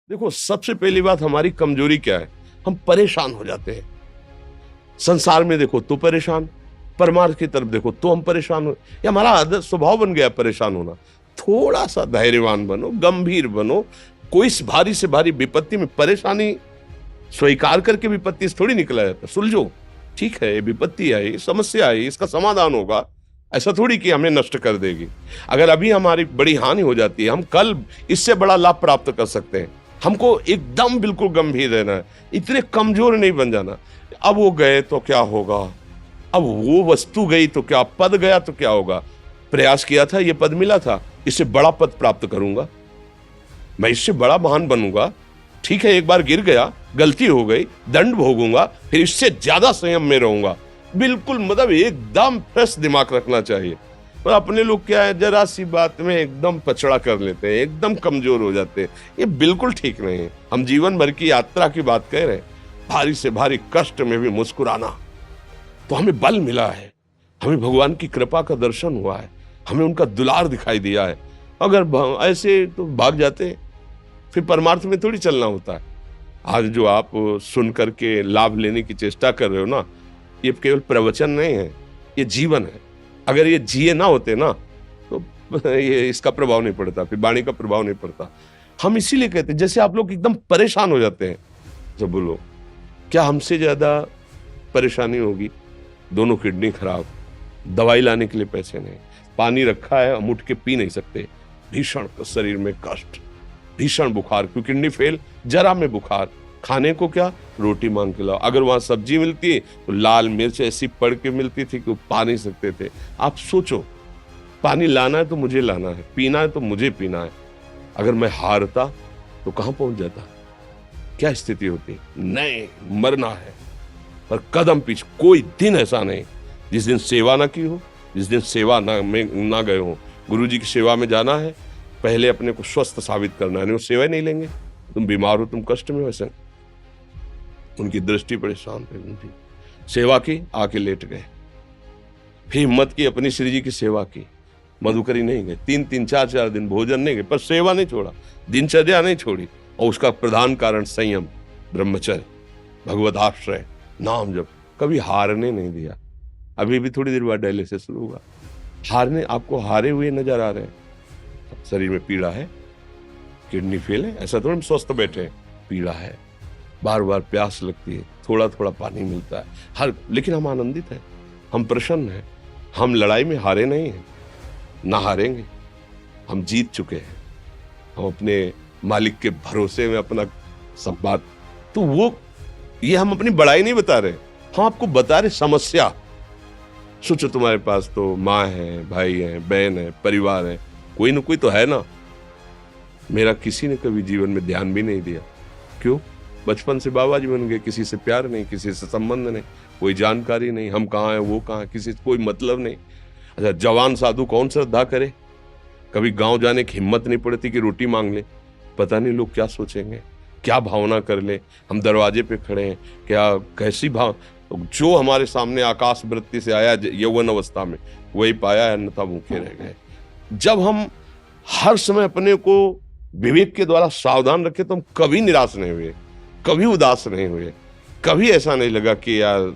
देखो, सबसे पहली बात हमारी कमजोरी क्या है? हम परेशान हो जाते हैं। संसार में देखो तो परेशान, परमार्थ की तरफ देखो तो हम परेशान हो। ये हमारा आदत स्वभाव बन गया परेशान होना। थोड़ा सा धैर्यवान बनो, गंभीर बनो। कोई इस भारी से भारी विपत्ति में परेशानी स्वीकार करके विपत्ति से थोड़ी निकला जाता। सुलझो, ठीक है, ये विपत्ति आई, समस्या आई, इसका समाधान होगा। ऐसा थोड़ी कि हमें नष्ट कर देगी। अगर अभी हमारी बड़ी हानि हो जाती है, हम कल इससे बड़ा लाभ प्राप्त कर सकते हैं। हमको एकदम बिल्कुल गंभीर रहना है, इतने कमजोर नहीं बन जाना। अब वो गए तो क्या होगा, अब वो वस्तु गई तो क्या, पद गया तो क्या होगा। प्रयास किया था, ये पद मिला था, इससे बड़ा पद प्राप्त करूंगा, मैं इससे बड़ा महान बनूंगा। ठीक है, एक बार गिर गया, गलती हो गई, दंड भोगूंगा, फिर इससे ज्यादा संयम में रहूंगा। बिल्कुल, मतलब एकदम फ्रेश दिमाग रखना चाहिए। और अपने लोग क्या है, जरा सी बात में एकदम पछड़ा कर लेते हैं, एकदम कमजोर हो जाते हैं। ये बिल्कुल ठीक नहीं है। हम जीवन भर की यात्रा की बात कह रहे हैं, भारी से भारी कष्ट में भी मुस्कुराना, तो हमें बल मिला है, हमें भगवान की कृपा का दर्शन हुआ है, हमें उनका दुलार दिखाई दिया है। अगर ऐसे तो भाग जाते, फिर परमार्थ में थोड़ी चलना होता है। आज जो आप सुन करके लाभ लेने की चेष्टा कर रहे हो ना, ये केवल प्रवचन नहीं है, ये जीवन है। अगर ये जिए ना होते ना, तो ये इसका प्रभाव नहीं पड़ता, फिर वाणी का प्रभाव नहीं पड़ता। हम इसीलिए कहते हैं, जैसे आप लोग एकदम परेशान हो जाते हैं, जब बोलो क्या हमसे ज्यादा परेशानी होगी? दोनों किडनी खराब, दवाई लाने के लिए पैसे नहीं, पानी रखा है हम उठ के पी नहीं सकते, भीषण शरीर में कष्ट, भीषण बुखार, क्योंकि किडनी फेल, जरा में बुखार, खाने को क्या, रोटी मांग के लाओ। अगर वहां सब्जी मिलती है तो लाल मिर्च ऐसी पड़ के मिलती थी कि वो पा नहीं सकते थे। आप सोचो, पानी लाना है तो मुझे लाना है, पीना है तो मुझे पीना है। अगर मैं हारता तो कहां पहुंच जाता, क्या स्थिति होती? नहीं, मरना है, पर कदम पीछे। कोई दिन ऐसा नहीं जिस दिन सेवा ना की हो, जिस दिन सेवा ना गए हो। गुरु जी की सेवा में जाना है, पहले अपने को स्वस्थ साबित करना है, नहीं वो सेवा नहीं लेंगे। तुम बीमार हो, तुम कष्ट में हो, ऐसे उनकी दृष्टि परेशान थे, उनकी सेवा की, आके लेट गए। फिर हिम्मत की, अपनी श्री जी की सेवा की, मधुकरी नहीं गए, 3-3 4-4 दिन भोजन नहीं गए, पर सेवा नहीं छोड़ा, दिनचर्या नहीं छोड़ी। और उसका प्रधान कारण संयम, ब्रह्मचर्य, भगवत आश्रय, नाम जप, कभी हारने नहीं दिया। अभी भी थोड़ी देर बाद डायलिसिस शुरू हुआ। हारने, आपको हारे हुए नजर आ रहे हैं? शरीर में पीड़ा है, किडनी फेल है, ऐसा थोड़ा हम स्वस्थ बैठे हैं। पीड़ा है, बार बार प्यास लगती है, थोड़ा थोड़ा पानी मिलता है हर, लेकिन हम आनंदित हैं, हम प्रसन्न हैं। हम लड़ाई में हारे नहीं हैं, ना हारेंगे। हम जीत चुके हैं, हम अपने मालिक के भरोसे में अपना सब बात। तो वो, ये हम अपनी बड़ाई नहीं बता रहे, हम आपको बता रहे समस्या। सोचो, तुम्हारे पास तो माँ है, भाई है, बहन है, परिवार है, कोई ना कोई तो है ना। मेरा किसी ने कभी जीवन में ध्यान भी नहीं दिया। क्यों? बचपन से बाबा जी बन गए, किसी से प्यार नहीं, किसी से संबंध नहीं, कोई जानकारी नहीं, हम कहाँ हैं, वो कहाँ है, किसी से कोई मतलब नहीं। अच्छा, जवान साधु कौन श्रद्धा करे? कभी गांव जाने की हिम्मत नहीं पड़ती कि रोटी मांग ले। पता नहीं लोग क्या सोचेंगे, क्या भावना कर ले। हम दरवाजे पे खड़े हैं, क्या कैसी भाव, जो हमारे सामने आकाश वृत्ति से आया यौवन अवस्था में, वही पाया, अन्यथा भूखे रह गए। जब हम हर समय अपने को विवेक के द्वारा सावधान रखे, तो हम कभी निराश नहीं हुए, कभी उदास नहीं हुए, कभी ऐसा नहीं लगा कि यार